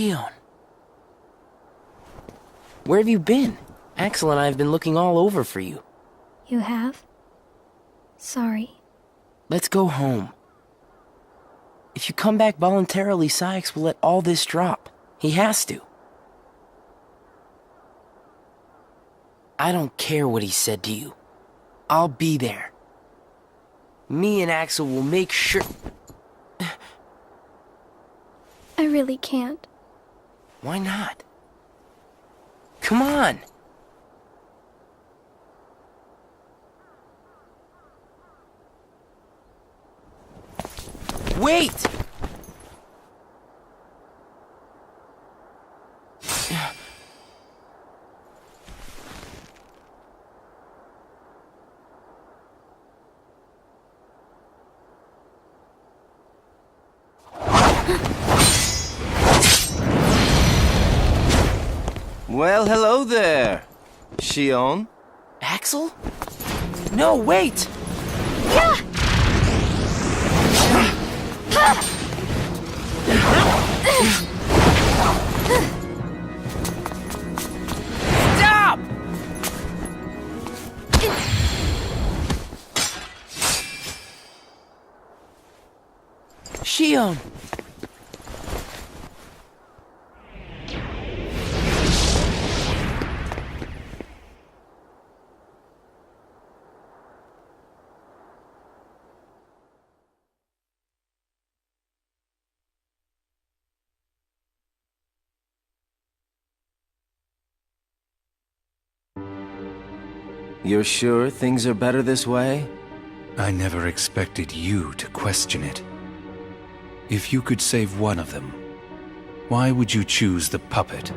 Shion. Where have you been? Axel and I have been looking all over for you. You have? Sorry. Let's go home. If you come back voluntarily, Sykes will let all this drop. He has to. I don't care what he said to you. I'll be there. Me and Axel will make sure... I really can't. Why not? Come on! Wait! Well, hello there, Shion. Axel? No, wait! Stop! Shion! You're sure things are better this way? I never expected you to question it. If you could save one of them, why would you choose the puppet?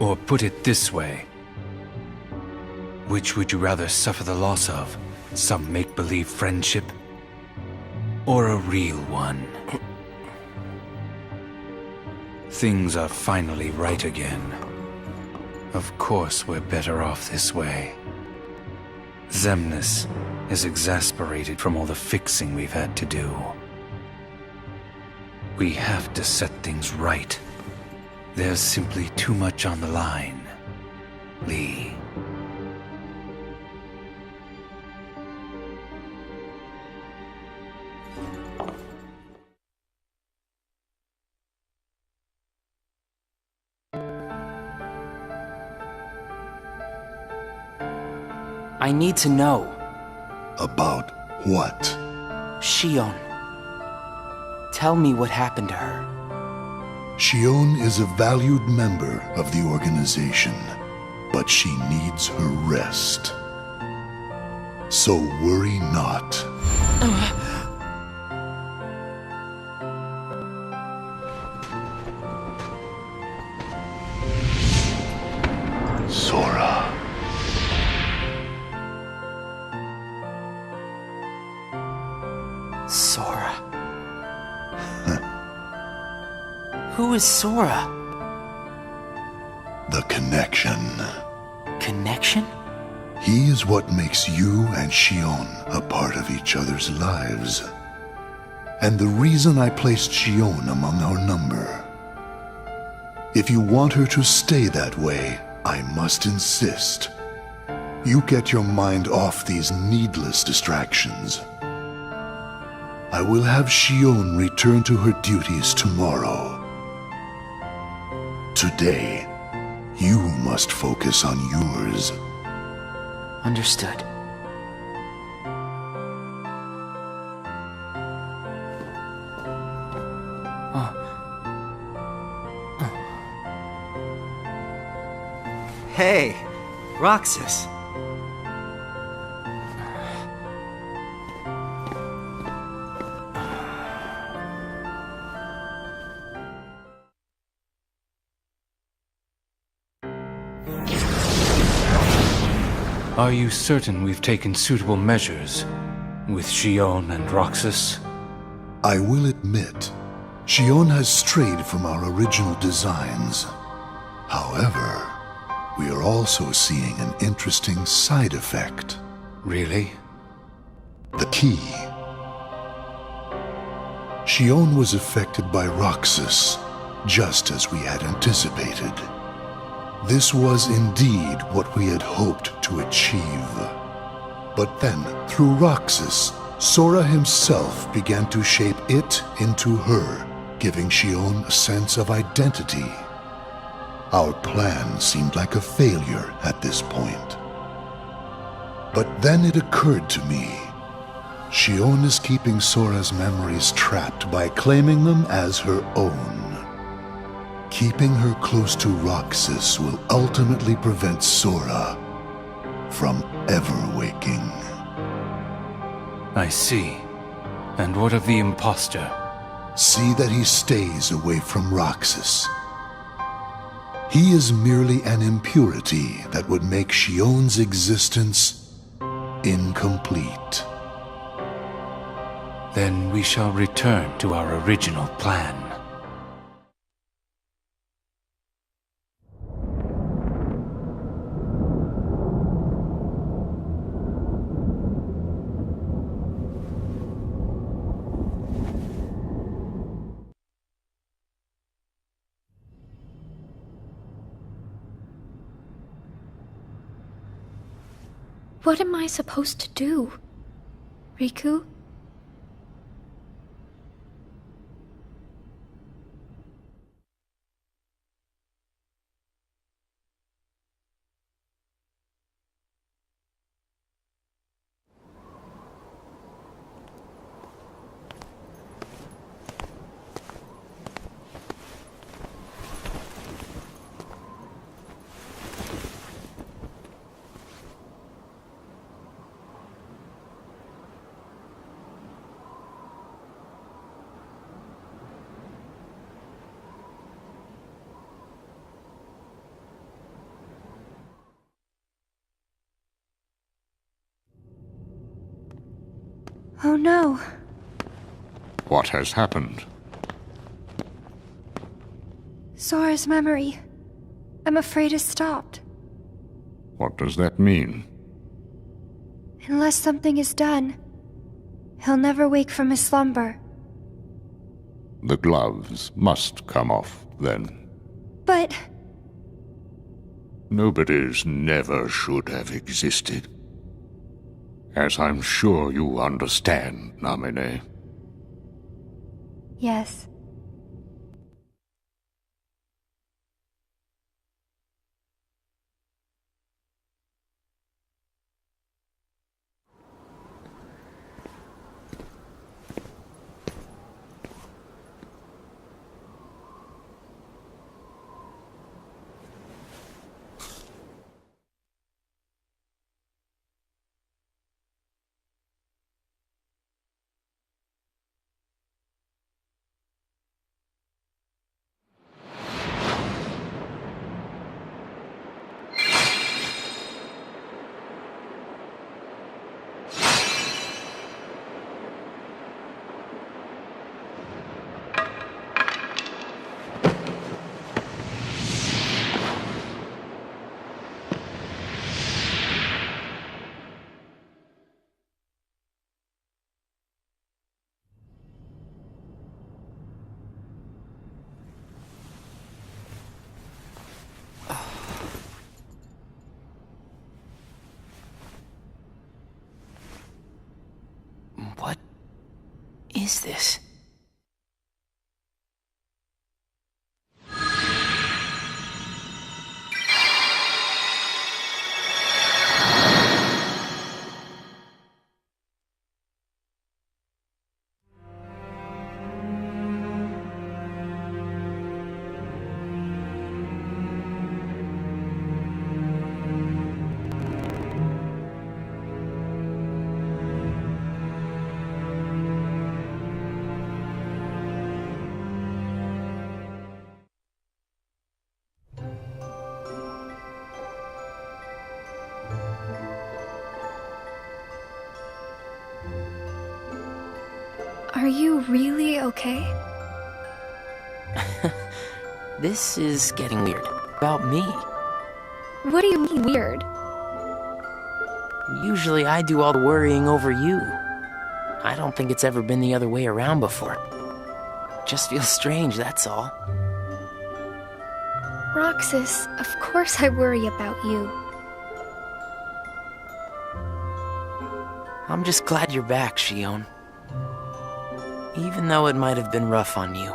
Or put it this way, which would you rather suffer the loss of? Some make-believe friendship? Or a real one? Things are finally right again. Of course we're better off this way. Xemnas is exasperated from all the fixing we've had to do. We have to set things right. There's simply too much on the line, Lee. I need to know. About what? Shion. Tell me what happened to her. Shion is a valued member of the organization, but she needs her rest. So worry not. Sora. Sora. Who is Sora? The connection. Connection? He is what makes you and Shion a part of each other's lives. And the reason I placed Shion among our number. If you want her to stay that way, I must insist. You get your mind off these needless distractions. I will have Shion return to her duties tomorrow. Today, you must focus on yours. Understood. Hey, Roxas. Are you certain we've taken suitable measures with Shion and Roxas? I will admit, Shion has strayed from our original designs. However, we are also seeing an interesting side effect. Really? The key. Shion was affected by Roxas, just as we had anticipated. This was indeed what we had hoped to achieve. But then, through Roxas, Sora himself began to shape it into her, giving Shion a sense of identity. Our plan seemed like a failure at this point. But then it occurred to me, Shion is keeping Sora's memories trapped by claiming them as her own. Keeping her close to Roxas will ultimately prevent Sora from ever waking. I see. And what of the imposter? See that he stays away from Roxas. He is merely an impurity that would make Shion's existence incomplete. Then we shall return to our original plan. What am I supposed to do? Riku? Oh no. What has happened? Sora's memory. I'm afraid is stopped. What does that mean? Unless something is done, he'll never wake from his slumber. The gloves must come off, then. But... Nobody's never should have existed. As I'm sure you understand, Namine. yes. What is this? Are you really okay? This is getting weird. About me. What do you mean weird? Usually I do all the worrying over you. I don't think it's ever been the other way around before. Just feels strange, that's all. Roxas, of course I worry about you. I'm just glad you're back, Shion. Even though it might have been rough on you.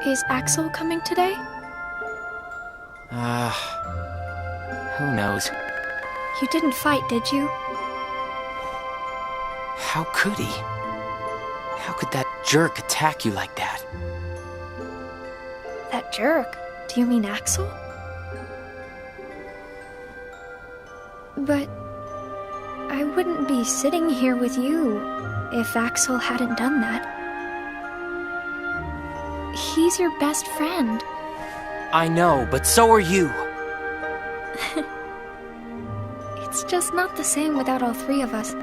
Is Axel coming today? Who knows? You didn't fight, did you? How could he? How could that jerk attack you like that? That jerk? Do you mean Axel? But I wouldn't be sitting here with you if Axel hadn't done that. He's your best friend. I know, but so are you. It's just not the same without all three of us.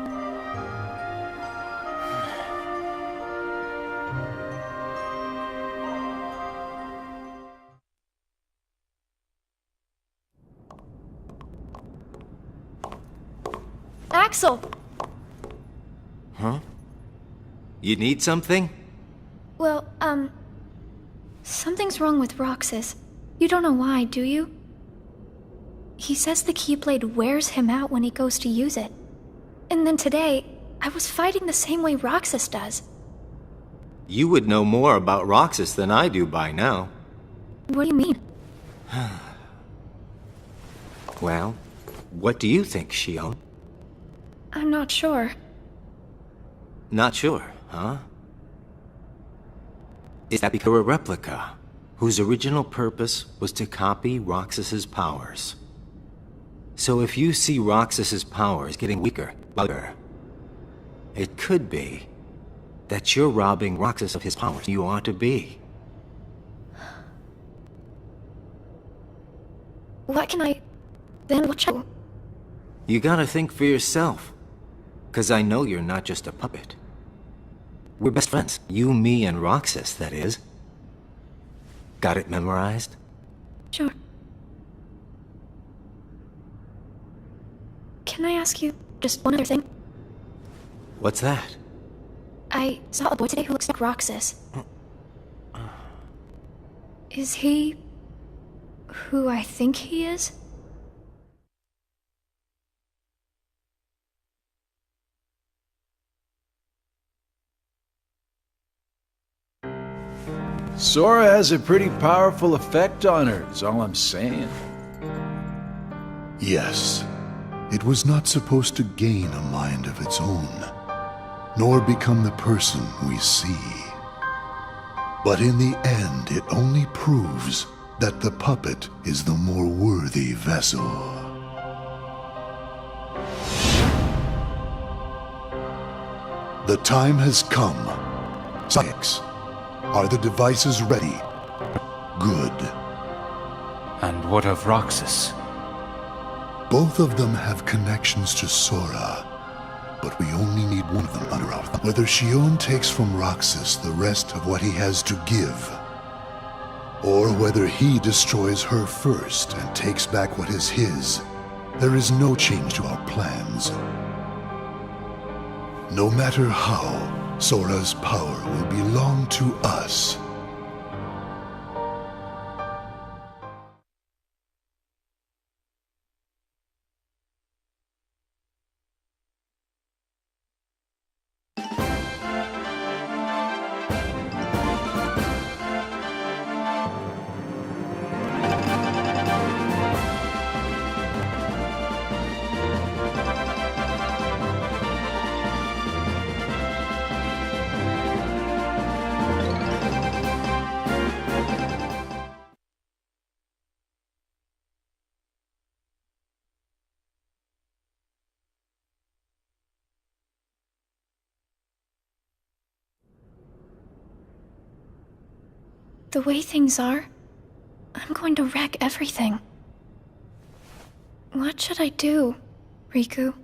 Axel! Huh? You need something? Well, something's wrong with Roxas. You don't know why, do you? He says the Keyblade wears him out when he goes to use it. And then today, I was fighting the same way Roxas does. You would know more about Roxas than I do by now. What do you mean? Well, what do you think, Shion? I'm not sure. Not sure, huh? Is that because you're a replica, whose original purpose was to copy Roxas's powers? So if you see Roxas's powers getting weaker, it could be that you're robbing Roxas of his powers you ought to be. What can I... Then what shall... You gotta think for yourself. 'Cause I know you're not just a puppet. We're best friends. You, me, and Roxas, that is. Got it memorized? Sure. Can I ask you just one other thing? What's that? I saw a boy today who looks like Roxas. Is he... who I think he is? Sora has a pretty powerful effect on her, is all I'm saying. Yes, it was not supposed to gain a mind of its own, nor become the person we see. But in the end, it only proves that the puppet is the more worthy vessel. The time has come. Six. Are the devices ready? Good. And what of Roxas? Both of them have connections to Sora, but we only need one of them under our thumb. Whether Shion takes from Roxas the rest of what he has to give, or whether he destroys her first and takes back what is his, there is no change to our plans. No matter how, Sora's power will belong to us. The way things are, I'm going to wreck everything. What should I do, Riku?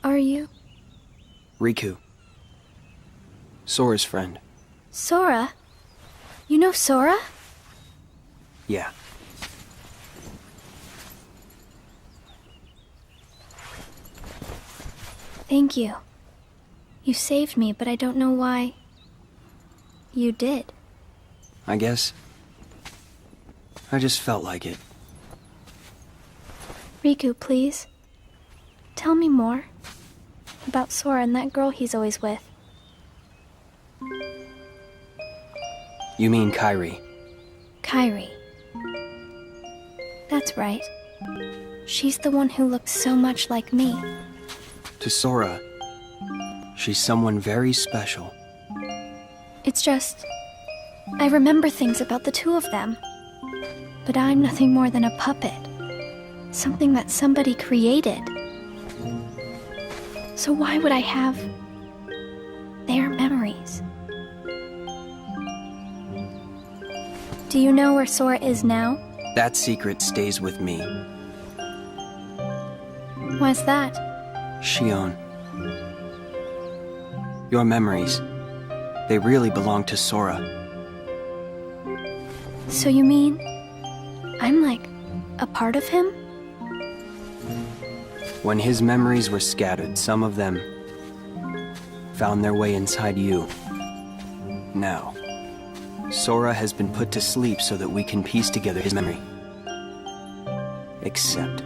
Are you? Riku. Sora's friend. Sora? You know Sora? Yeah. Thank you. You saved me, but I don't know why. You did. I guess. I just felt like it. Riku, please. Tell me more. About Sora and that girl he's always with. You mean Kairi? Kairi. That's right. She's the one who looks so much like me. To Sora, she's someone very special. It's just... I remember things about the two of them. But I'm nothing more than a puppet. Something that somebody created. So why would I have... their memories? Do you know where Sora is now? That secret stays with me. Why's that? Shion. Your memories, they really belong to Sora. So you mean... I'm like... a part of him? When his memories were scattered, some of them found their way inside you. Now, Sora has been put to sleep so that we can piece together his memory. Except...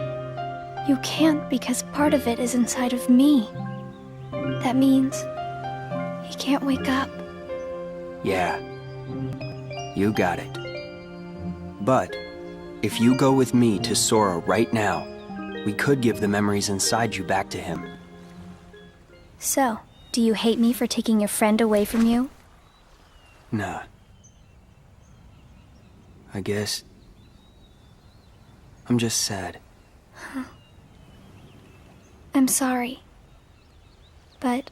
You can't because part of it is inside of me. That means... he can't wake up. Yeah. You got it. But, if you go with me to Sora right now, we could give the memories inside you back to him. So, do you hate me for taking your friend away from you? Nah. I guess... I'm just sad. I'm sorry. But...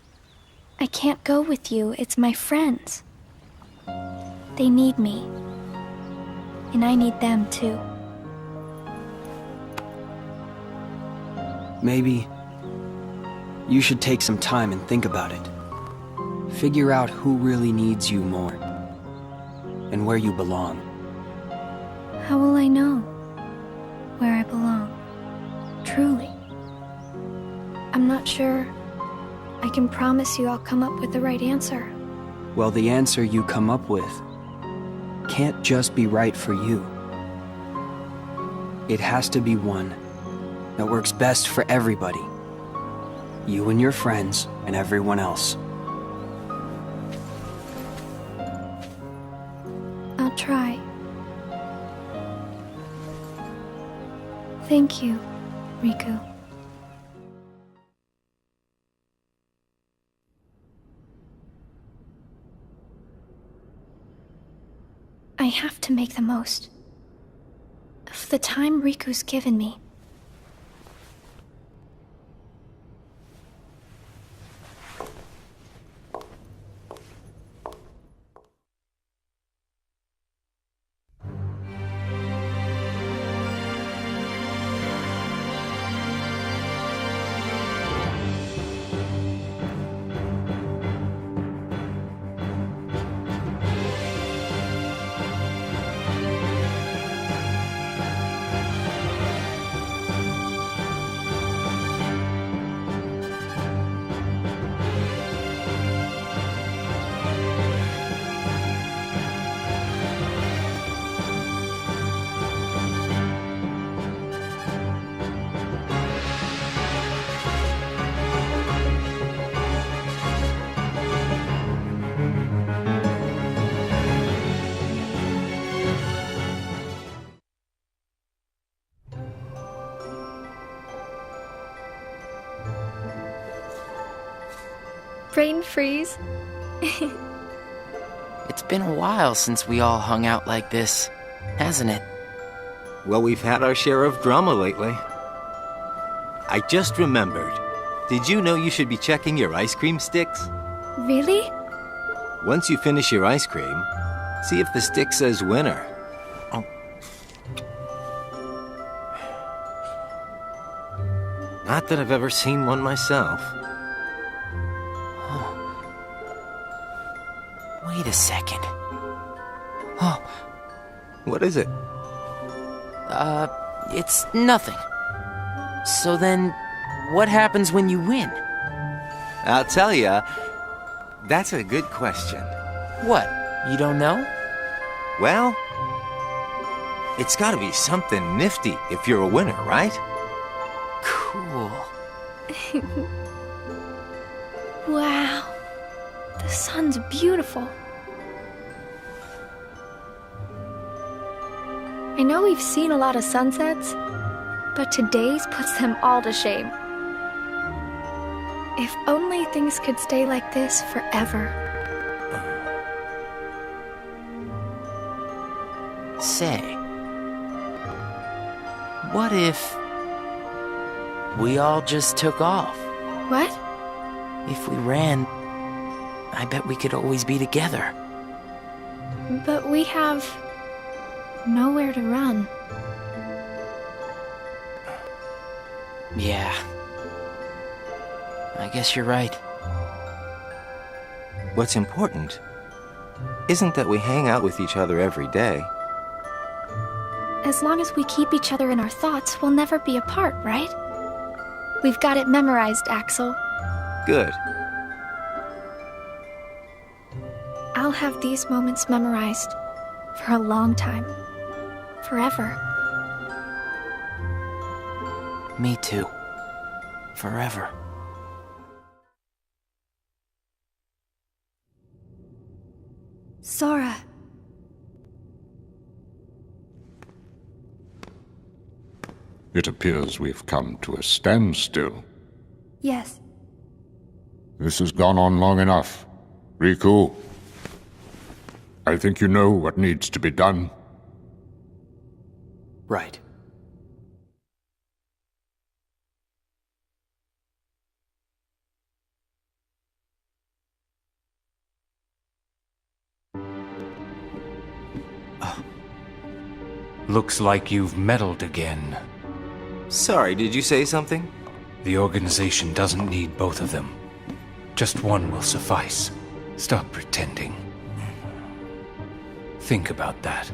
I can't go with you, it's my friends. They need me. And I need them too. Maybe... you should take some time and think about it. Figure out who really needs you more. And where you belong. How will I know where I belong? Truly. I'm not sure I can promise you I'll come up with the right answer. Well, the answer you come up with can't just be right for you. It has to be one that works best for everybody. You and your friends and everyone else. I'll try. Thank you, Riku. I have to make the most of the time Riku's given me. Brain freeze. It's been a while since we all hung out like this, hasn't it? Well, we've had our share of drama lately. I just remembered. Did you know you should be checking your ice cream sticks? Really? Once you finish your ice cream, see if the stick says winner. Oh. Not that I've ever seen one myself. Wait a second. Oh, What is it? It's nothing. So then, what happens when you win? I'll tell ya, that's a good question. What? You don't know? Well, it's gotta be something nifty if you're a winner, right? Cool. Wow. The sun's beautiful. I know we've seen a lot of sunsets, but today's puts them all to shame. If only things could stay like this forever. Say, what if we all just took off? What? If we ran, I bet we could always be together. But we have nowhere to run. Yeah. I guess you're right. What's important isn't that we hang out with each other every day. As long as we keep each other in our thoughts, we'll never be apart, right? We've got it memorized, Axel. Good. I'll have these moments memorized for a long time. Forever. Me too. Forever. Sora. It appears we've come to a standstill. Yes. This has gone on long enough. Riku, I think you know what needs to be done. Right. Looks like you've meddled again. Sorry, did you say something? The organization doesn't need both of them. Just one will suffice. Stop pretending. Think about that.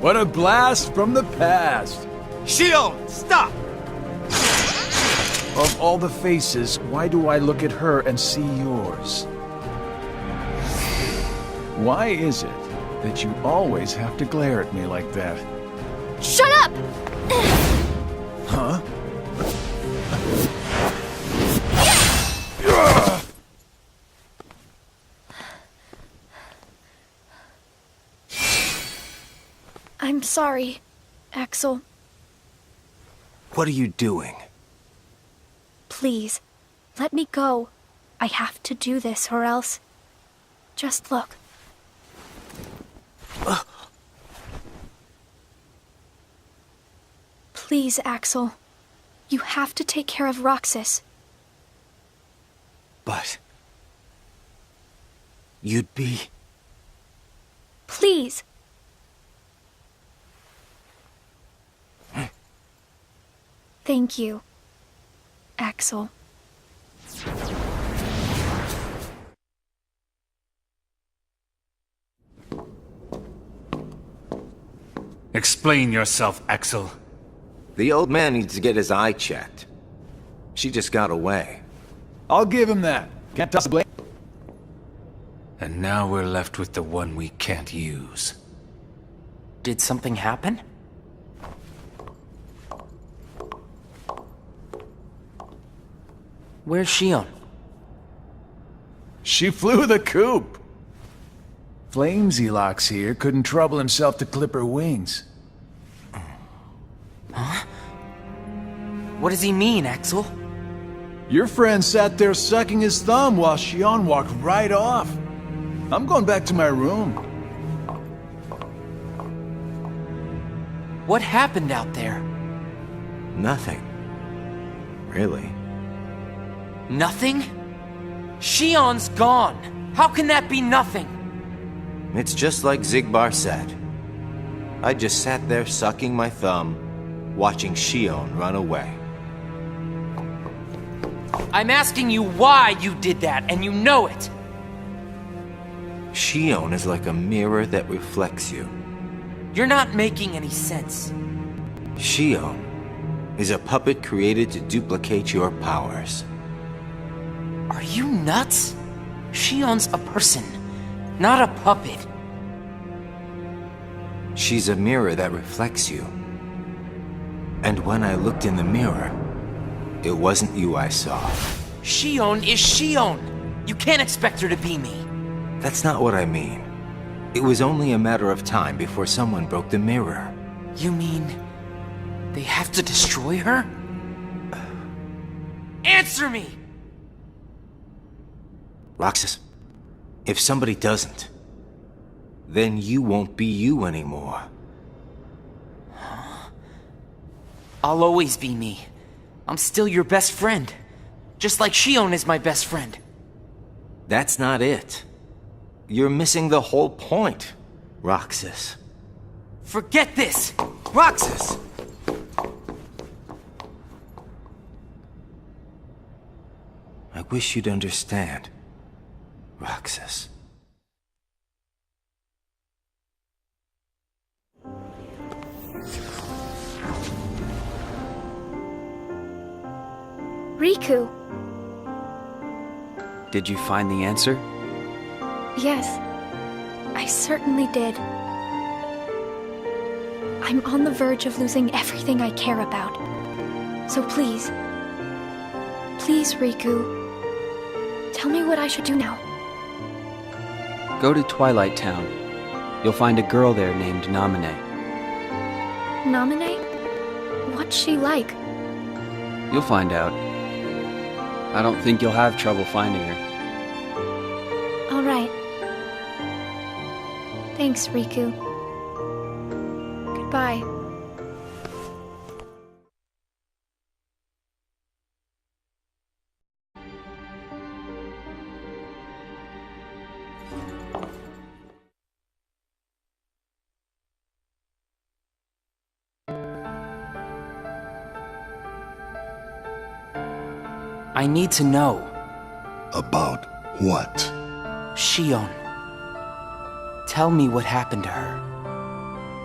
What a blast from the past! Shion, stop! Of all the faces, why do I look at her and see yours? Why is it that you always have to glare at me like that? Shut up! Huh? I'm sorry, Axel. What are you doing? Please, let me go. I have to do this or else... Just look. Please, Axel. You have to take care of Roxas. But... you'd be... Please! Thank you, Axel. Explain yourself, Axel. The old man needs to get his eye checked. She just got away. I'll give him that. Can't toss the blame. And now we're left with the one we can't use. Did something happen? Where's Shion? She flew the coop. Flamesy-Locks here couldn't trouble himself to clip her wings. Huh? What does he mean, Axel? Your friend sat there sucking his thumb while Shion walked right off. I'm going back to my room. What happened out there? Nothing. Really? Nothing? Shion's gone. How can that be nothing? It's just like Zigbar said. I just sat there sucking my thumb, watching Shion run away. I'm asking you why you did that, and you know it. Shion is like a mirror that reflects you. You're not making any sense. Shion is a puppet created to duplicate your powers. Are you nuts? Shion's a person, not a puppet. She's a mirror that reflects you. And when I looked in the mirror, it wasn't you I saw. Shion is Shion. You can't expect her to be me. That's not what I mean. It was only a matter of time before someone broke the mirror. You mean they have to destroy her? Answer me! Roxas, if somebody doesn't, then you won't be you anymore. I'll always be me. I'm still your best friend. Just like Shion is my best friend. That's not it. You're missing the whole point, Roxas. Forget this! Roxas! I wish you'd understand, Roxas. Riku. Did you find the answer? Yes, I certainly did. I'm on the verge of losing everything I care about. So please, Riku, tell me what I should do now. Go to Twilight Town. You'll find a girl there named Namine. Namine? What's she like? You'll find out. I don't think you'll have trouble finding her. All right. Thanks, Riku. Goodbye. I need to know. About what? Shion. Tell me what happened to her.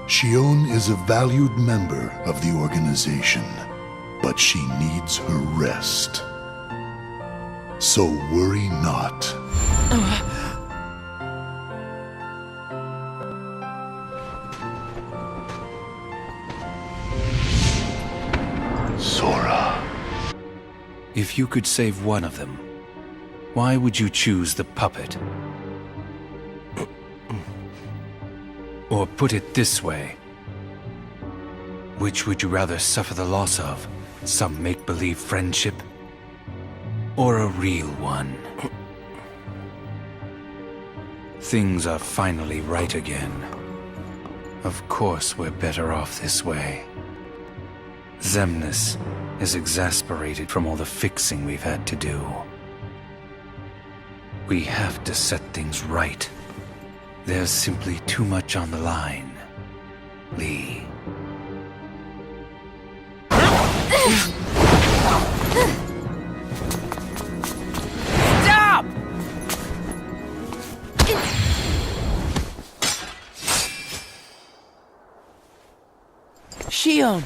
Shion is a valued member of the organization, but she needs her rest. So worry not. Sora. If you could save one of them, why would you choose the puppet? Or put it this way, which would you rather suffer the loss of? Some make-believe friendship? Or a real one? Things are finally right again. Of course we're better off this way. Xemnas is exasperated from all the fixing we've had to do. We have to set things right. There's simply too much on the line, Lee. Stop! Shion!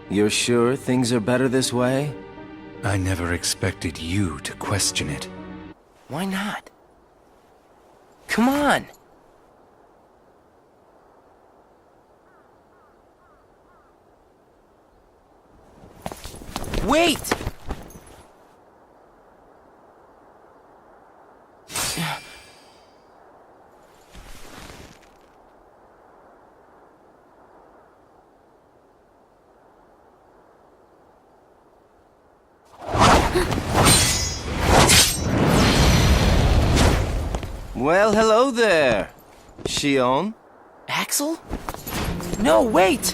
You're sure things are better this way? I never expected you to question it. Why not? Come on! Wait! Well, hello there, Shion. Axel? No, wait!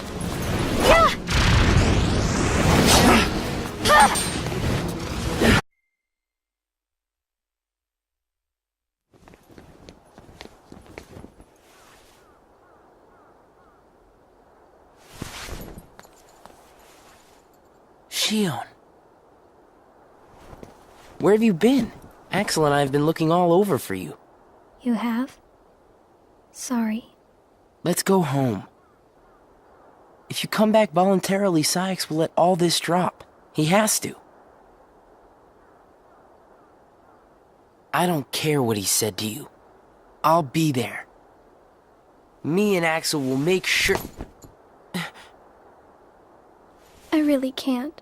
Shion. Where have you been? Axel and I have been looking all over for you. You have? Sorry. Let's go home. If you come back voluntarily, Sykes will let all this drop. He has to. I don't care what he said to you. I'll be there. Me and Axel will make sure... I really can't.